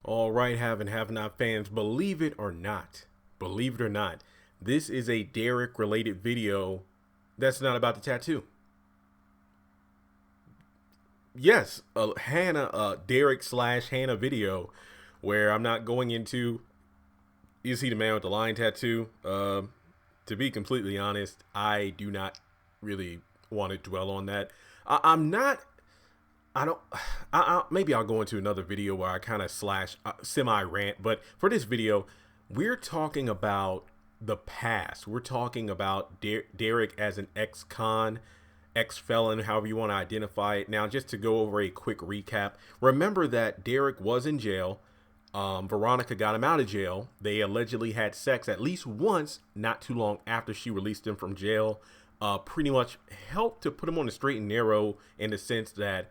All right, have not fans, believe it or not, this is a Derrick related video that's not about the tattoo. Yes, a Hannah, Derrick slash Hannah video where I'm not going into. You see the man with the lion tattoo. To be completely honest, I do not really want to dwell on that. I'm not. I don't. Maybe I'll go into another video where I kind of slash semi rant. But for this video, we're talking about the past. We're talking about Derrick as an ex-con, ex-felon, however you want to identify it. Now, just to go over a quick recap, remember that Derrick was in jail. Veronica got him out of jail. They allegedly had sex at least once, not too long after she released him from jail. Pretty much helped to put him on the straight and narrow in the sense that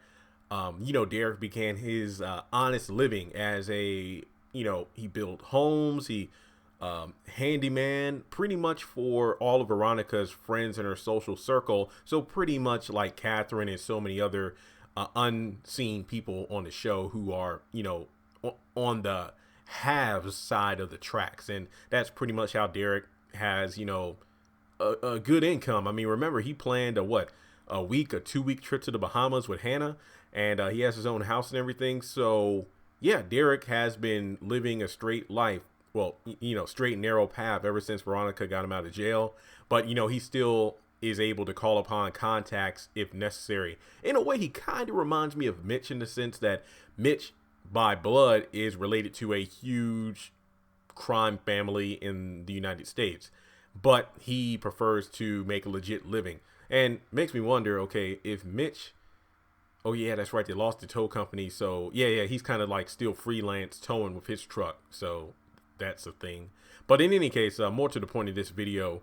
Derrick began his honest living as he built homes, he handyman, pretty much for all of Veronica's friends in her social circle. So pretty much like Catherine and so many other unseen people on the show who are, on the haves side of the tracks. And that's pretty much how Derrick has, a good income. I mean, remember, he planned a 2 week trip to the Bahamas with Hanna, and he has his own house and everything. So yeah, Derrick has been living a straight life. Well, straight and narrow path ever since Veronica got him out of jail. But, he still is able to call upon contacts if necessary. In a way, he kind of reminds me of Mitch in the sense that Mitch, by blood, is related to a huge crime family in the United States. But he prefers to make a legit living. And makes me wonder, okay, if Mitch, oh yeah, that's right, they lost the tow company. So yeah, he's kind of like still freelance towing with his truck. So that's a thing. But in any case, more to the point of this video,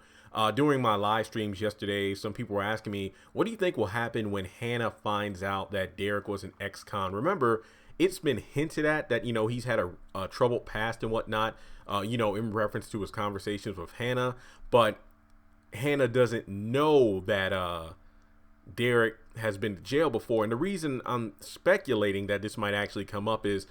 during my live streams yesterday, some people were asking me, what do you think will happen when Hanna finds out that Derrick was an ex-con? Remember, it's been hinted at that, he's had a troubled past and whatnot, in reference to his conversations with Hanna. But Hanna doesn't know that Derrick has been to jail before. And the reason I'm speculating that this might actually come up is,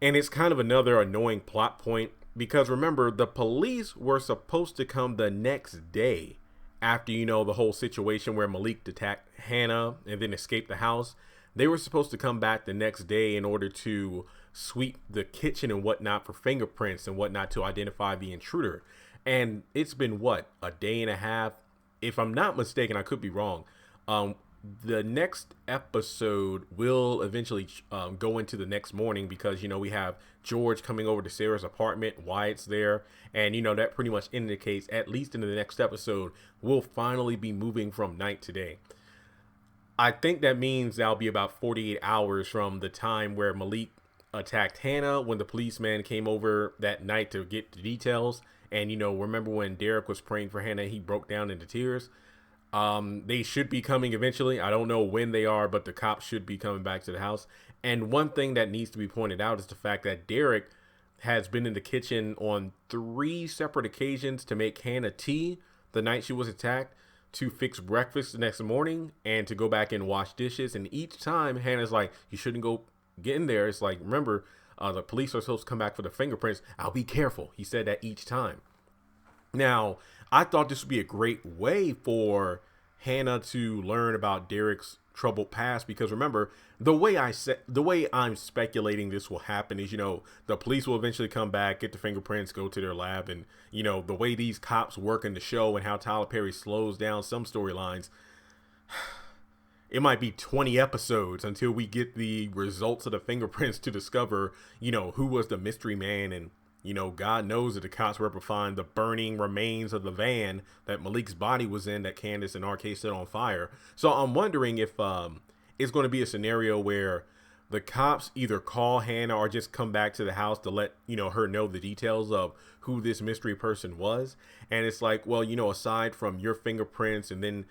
and it's kind of another annoying plot point, because remember, the police were supposed to come the next day after, the whole situation where Malik attacked Hanna and then escaped the house. They were supposed to come back the next day in order to sweep the kitchen and whatnot for fingerprints and whatnot to identify the intruder. And it's been a day and a half. If I'm not mistaken, I could be wrong. The next episode will eventually go into the next morning because, we have George coming over to Sarah's apartment. Wyatt's there. And, that pretty much indicates, at least in the next episode, we'll finally be moving from night to day. I think that means that'll be about 48 hours from the time where Malik attacked Hanna when the policeman came over that night to get the details. And, remember when Derrick was praying for Hanna, he broke down into tears. They should be coming eventually. I don't know when they are, but the cops should be coming back to the house. And one thing that needs to be pointed out is the fact that Derrick has been in the kitchen on 3 separate occasions to make Hanna tea the night she was attacked, to fix breakfast the next morning, and to go back and wash dishes. And each time Hannah's like, you shouldn't go get in there. It's like, remember, the police are supposed to come back for the fingerprints. I'll be careful. He said that each time. Now, I thought this would be a great way for Hanna to learn about Derrick's troubled past, because remember, the way I'm speculating this will happen is, the police will eventually come back, get the fingerprints, go to their lab, and the way these cops work in the show and how Tyler Perry slows down some storylines, it might be 20 episodes until we get the results of the fingerprints to discover, who was the mystery man. And God knows that the cops were able to find the burning remains of the van that Malik's body was in, that Candace and RK set on fire. So I'm wondering if it's going to be a scenario where the cops either call Hanna or just come back to the house to let, her know the details of who this mystery person was. And it's like, well, aside from your fingerprints and then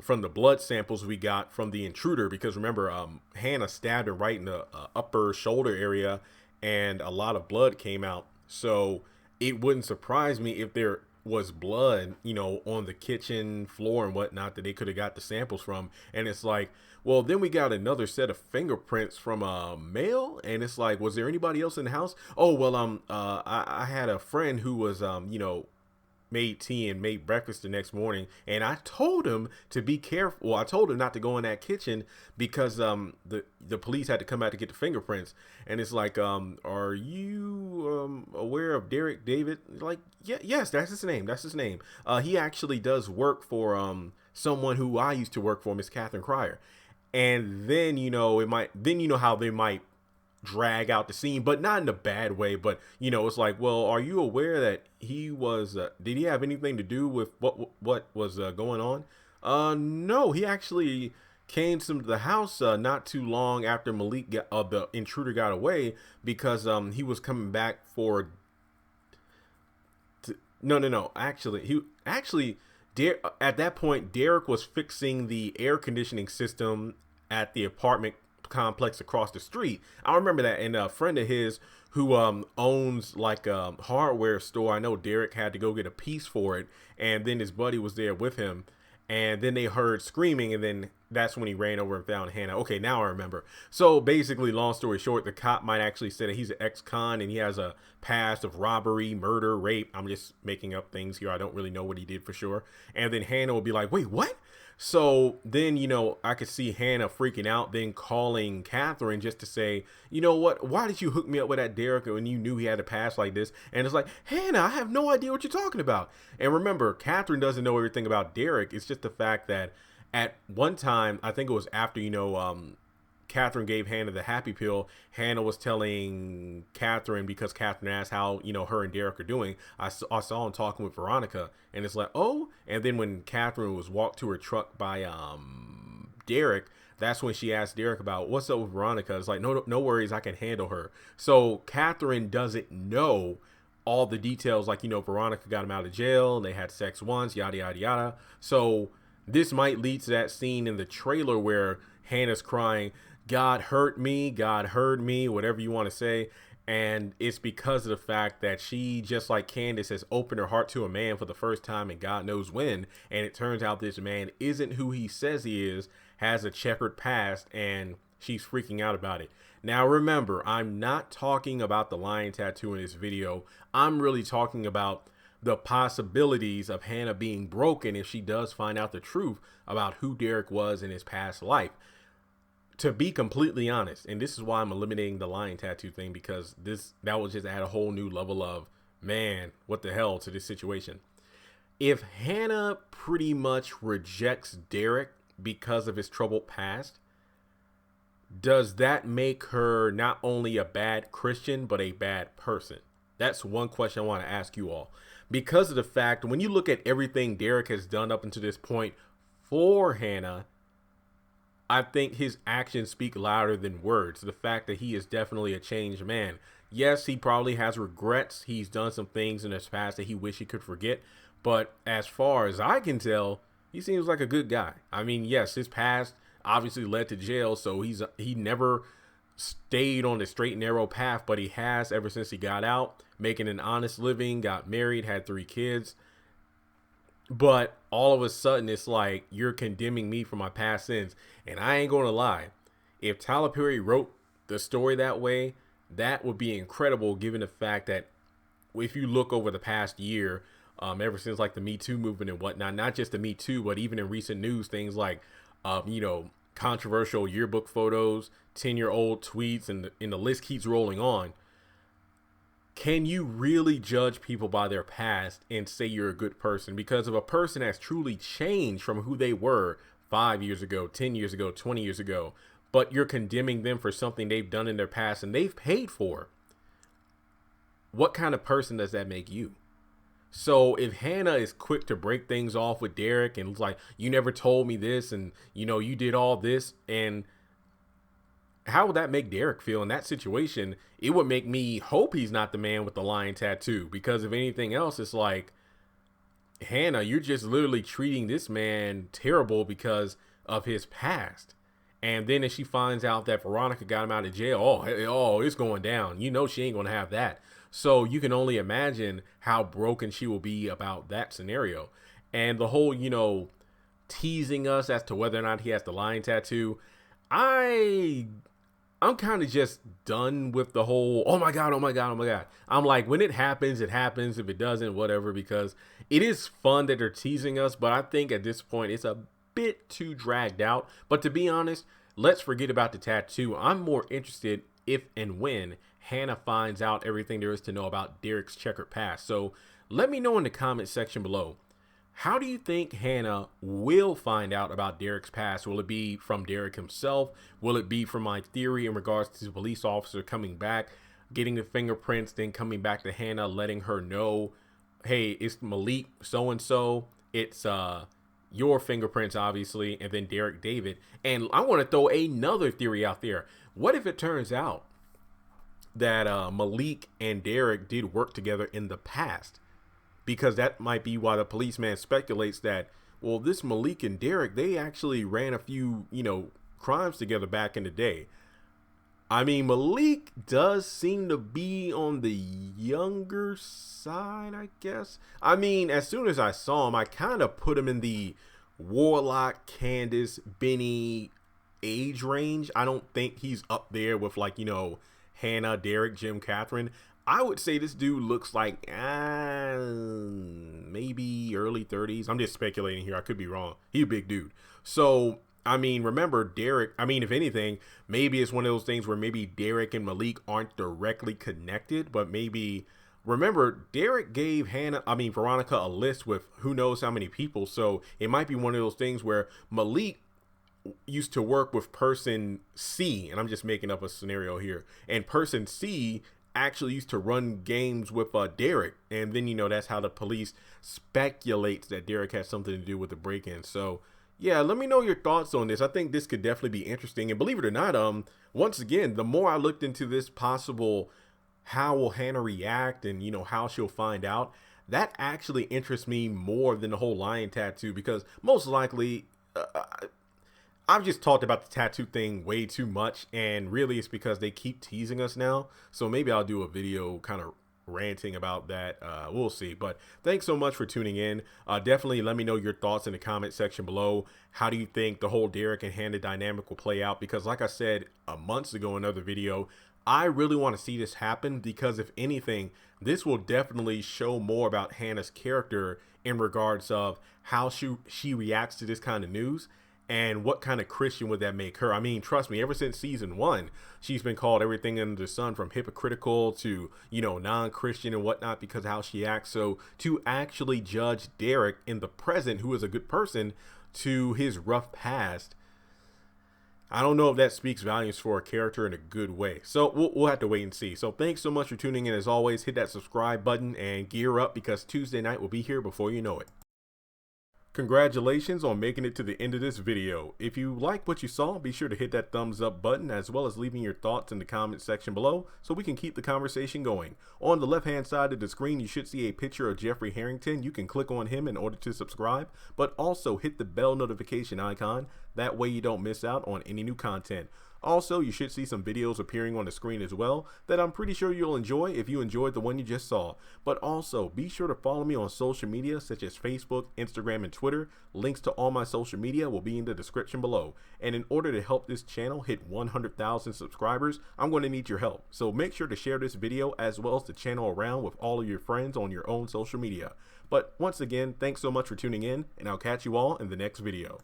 from the blood samples we got from the intruder, because remember, Hanna stabbed her right in the upper shoulder area and a lot of blood came out. So it wouldn't surprise me if they're was blood, on the kitchen floor and whatnot that they could have got the samples from. And it's like, well, then we got another set of fingerprints from a male, and it's like, was there anybody else in the house? Oh well, I had a friend who was made tea and made breakfast the next morning, and I told him to be careful. Well, I told him not to go in that kitchen because the police had to come out to get the fingerprints. And it's like, are you aware of Derrick David? Like, yeah, yes, that's his name. That's his name. He actually does work for someone who I used to work for, Miss Catherine Cryer. And then how they might drag out the scene, but not in a bad way. But it's like, well, are you aware that he was? Did he have anything to do with what was going on? No, he actually came to the house not too long after the intruder got away, because he was coming back for. No. At that point, Derrick was fixing the air conditioning system at the apartment complex across the street. I remember that. And a friend of his who owns like a hardware store, I know Derrick had to go get a piece for it, and then his buddy was there with him, and then they heard screaming, and then that's when he ran over and found Hanna. Okay, now I remember. So basically, long story short, the cop might actually say that he's an ex-con and he has a past of robbery, murder, rape. I'm just making up things here. I don't really know what he did for sure. And then Hanna will be like, wait, what? So then, I could see Hanna freaking out, then calling Catherine just to say, you know what, why did you hook me up with that Derrick when you knew he had a past like this? And it's like, Hanna, I have no idea what you're talking about. And remember, Catherine doesn't know everything about Derrick. It's just the fact that at one time, I think it was after, Catherine gave Hanna the happy pill, Hanna was telling Catherine, because Catherine asked how, her and Derrick are doing. I saw him talking with Veronica, and it's like, oh. And then when Catherine was walked to her truck by Derrick, that's when she asked Derrick about what's up with Veronica. It's like, no worries, I can handle her. So Catherine doesn't know all the details, like, Veronica got him out of jail, they had sex once, yada, yada, yada. So this might lead to that scene in the trailer where Hannah's crying, God hurt me, God heard me, whatever you want to say. And it's because of the fact that she, just like Candace, has opened her heart to a man for the first time and God knows when. And it turns out this man isn't who he says he is, has a checkered past, and she's freaking out about it. Now, remember, I'm not talking about the lion tattoo in this video. I'm really talking about the possibilities of Hanna being broken if she does find out the truth about who Derrick was in his past life. To be completely honest, and this is why I'm eliminating the lion tattoo thing, because that will just add a whole new level of, man, what the hell to this situation. If Hanna pretty much rejects Derrick because of his troubled past, does that make her not only a bad Christian, but a bad person? That's one question I want to ask you all. Because of the fact, when you look at everything Derrick has done up until this point for Hanna, I think his actions speak louder than words. The fact that he is definitely a changed man. Yes, he probably has regrets. He's done some things in his past that he wish he could forget. But as far as I can tell, he seems like a good guy. I mean, yes, his past obviously led to jail, so he never stayed on the straight and narrow path, but he has ever since he got out, making an honest living, got married, had 3 kids. But all of a sudden, it's like, you're condemning me for my past sins. And I ain't going to lie. If Tyler Perry wrote the story that way, that would be incredible, given the fact that if you look over the past year, ever since like the Me Too movement and whatnot, not just the Me Too, but even in recent news, things like, controversial yearbook photos, 10-year-old tweets, and the list keeps rolling on. Can you really judge people by their past and say you're a good person? Because if a person has truly changed from who they were 5 years ago, 10 years ago, 20 years ago, but you're condemning them for something they've done in their past and they've paid for, what kind of person does that make you? So if Hanna is quick to break things off with Derrick and it's like, you never told me this, and you did all this, and how would that make Derrick feel in that situation? It would make me hope he's not the man with the lion tattoo, because if anything else, it's like, Hanna, you're just literally treating this man terrible because of his past. And then if she finds out that Veronica got him out of jail, oh, it's going down. She ain't going to have that. So you can only imagine how broken she will be about that scenario. And the whole, teasing us as to whether or not he has the lion tattoo. I I'm kind of just done with the whole, oh my God, oh my God, oh my God. I'm like, when it happens, it happens. If it doesn't, whatever, because it is fun that they're teasing us. But I think at this point, it's a bit too dragged out. But to be honest, let's forget about the tattoo. I'm more interested if and when Hanna finds out everything there is to know about Derrick's checkered past. So let me know in the comment section below. How do you think Hanna will find out about Derrick's past? Will it be from Derrick himself? Will it be from my theory in regards to the police officer coming back, getting the fingerprints, then coming back to Hanna, letting her know, hey, it's Malik so-and-so. It's your fingerprints, obviously, and then Derrick David. And I want to throw another theory out there. What if it turns out that Malik and Derrick did work together in the past? Because that might be why the policeman speculates that, well, this Malik and Derrick, they actually ran a few, crimes together back in the day. I mean, Malik does seem to be on the younger side, I guess. I mean, as soon as I saw him, I kind of put him in the Warlock, Candace, Benny age range. I don't think he's up there with, like, Hanna, Derrick, Jim, Catherine. I would say this dude looks like maybe early 30s. I'm just speculating here. I could be wrong. He's a big dude. So, I mean, remember Derrick. I mean, if anything, maybe it's one of those things where maybe Derrick and Malik aren't directly connected, but maybe, remember, Derrick gave Veronica a list with who knows how many people. So it might be one of those things where Malik used to work with person C, and I'm just making up a scenario here, and person C actually used to run games with Derrick, and then that's how the police speculates that Derrick has something to do with the break-in. So yeah, let me know your thoughts on this. I think this could definitely be interesting, and believe it or not, once again, the more I looked into this possible how will Hanna react and how she'll find out, that actually interests me more than the whole lion tattoo, because most likely I've just talked about the tattoo thing way too much, and really it's because they keep teasing us now. So maybe I'll do a video kind of ranting about that. We'll see. But thanks so much for tuning in. Definitely let me know your thoughts in the comment section below. How do you think the whole Derrick and Hanna dynamic will play out? Because like I said months ago in another video, I really want to see this happen, because if anything, this will definitely show more about Hanna's character in regards of how she reacts to this kind of news. And what kind of Christian would that make her? I mean, trust me, ever since season 1, she's been called everything under the sun, from hypocritical to, non-Christian and whatnot, because of how she acts. So to actually judge Derrick in the present, who is a good person, to his rough past, I don't know if that speaks volumes for a character in a good way. So we'll have to wait and see. So thanks so much for tuning in. As always, hit that subscribe button and gear up, because Tuesday night will be here before you know it. Congratulations on making it to the end of this video. If you like what you saw, be sure to hit that thumbs up button, as well as leaving your thoughts in the comment section below so we can keep the conversation going. On the left hand side of the screen, you should see a picture of Jeffrey Harrington. You can click on him in order to subscribe, but also hit the bell notification icon. That way you don't miss out on any new content. Also, you should see some videos appearing on the screen as well that I'm pretty sure you'll enjoy if you enjoyed the one you just saw. But also, be sure to follow me on social media such as Facebook, Instagram, and Twitter. Links to all my social media will be in the description below. And in order to help this channel hit 100,000 subscribers, I'm going to need your help. So make sure to share this video as well as the channel around with all of your friends on your own social media. But once again, thanks so much for tuning in, and I'll catch you all in the next video.